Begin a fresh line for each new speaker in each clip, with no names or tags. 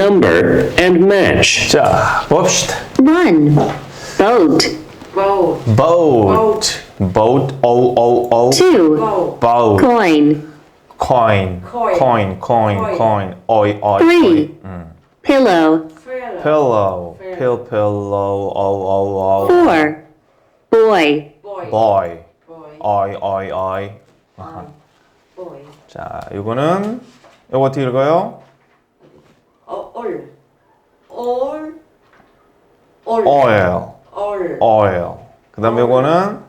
number and match.
자, 봅시다.
1. Boat.
boat. boat. O.
2.
boat.
Coin.
coin. Oi.
3. Pillow.
pillow. pillow. O.
4. Boy.
boy. oi. 아하. 자, 이거는 이거 어떻게 읽어요? oil. 그 다음에 이거는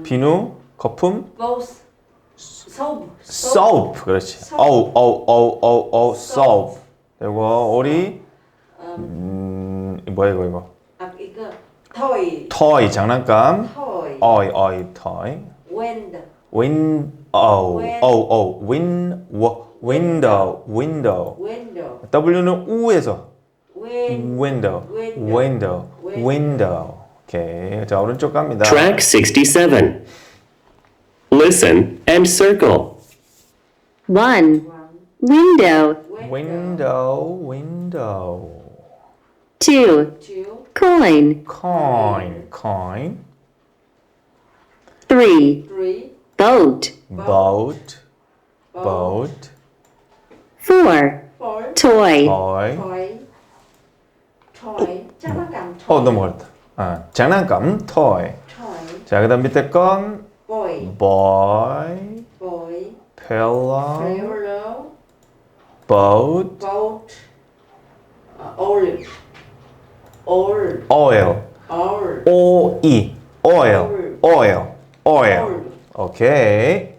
비누, 거품, soap. 그렇지. soap. 그리고 오리, 뭐야 이거? toy, 장난감. toy. window. W는 우에서. window. 오케이. 자, 오른쪽 갑니다.
Track 67. Listen and circle.
1. Window.
window.
2. Coin.
coin.
3. Boat. 4. Toy.
넘어갔다. 장난감, toy. 자, 그 다음 밑에 건 boy, pillow, boat, oil. oil. 오케이.